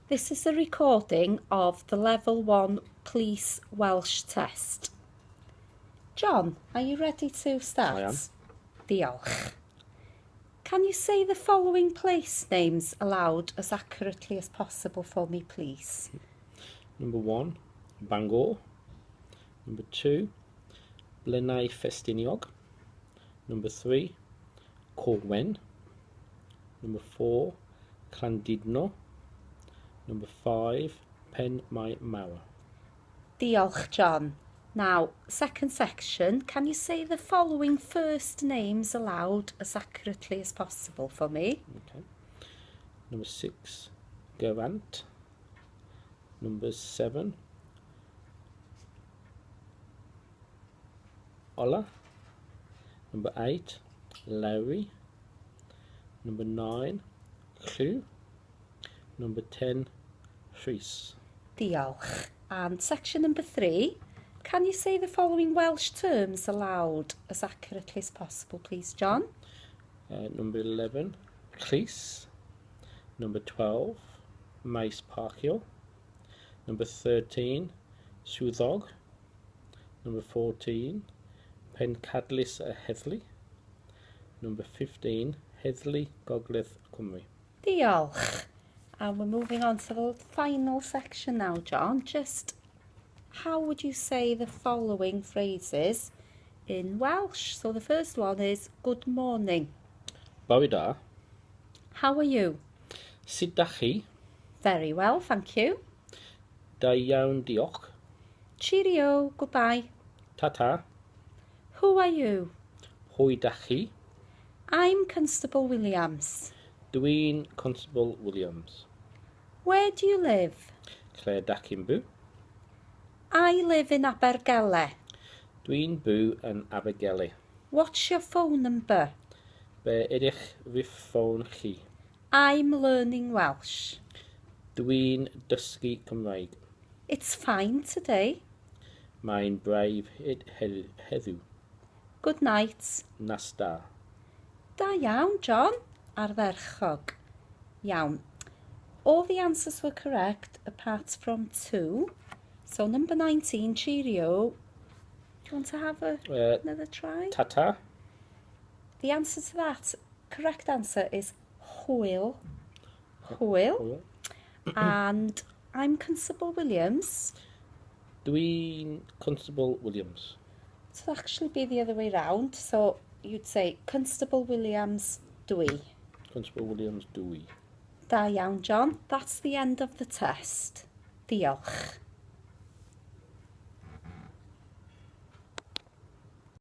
This is a recording of the Level 1 Police Welsh test. John, are you ready to start? I am. Diolch. Can you say the following place names aloud as accurately as possible for me, please? Number 1, Bangor. Number 2, Blaenau Festiniog. Number 3, Corwen. Number 4, Llandudno. Number 5, Pen Mai Mawr. Diolch, John. Now, second section, can you say the following first names aloud as accurately as possible for me? Okay. Number 6, Geraint. Number 7, Ola. Number 8, Lowry. Number 9, Llw. Number 10, Rhys. Diolch. And section number 3, can you say the following Welsh terms aloud as accurately as possible, please, John? Number 11, Llys. Number 12, Maes Parcio. Number 13, Swyddog. Number 14, Pencadlys a Heddlu. Number 15, Heddlu Gogledd Cymru. Diolch. And we're moving on to the final section now, John. Just how would you say the following phrases in Welsh? So the first one is good morning. Bore da. How are you? Sut dach chi? Very well, thank you. Da iawn diolch. Cheerio, goodbye. Ta-ta. Who are you? Pwy dach chi? I'm Constable Williams. Dwi'n Constable Williams. Where do you live? Lle dach chi'n byw? I live in Abergele. Dwi'n byw yn Abergele. What's your phone number? Be ydych rhif ffôn chi? I'm learning Welsh. Dwi'n dysgu Cymraeg. It's fine today. Mae'n braidd heddiw. Good night. Nas da. Da iawn, John. Ardderchog. Iawn. All the answers were correct apart from 2. So number 19, cheerio. Do you want to have another try? Ta-ta. The answer to that, correct answer is hwyl. Hwyl. And I'm Constable Williams. Dwi'n Constable Williams. So it'll actually be the other way round. So you'd say Constable Williams dwi. Constable Williams dwi. Da iawn, John. That's the end of the test. Diolch.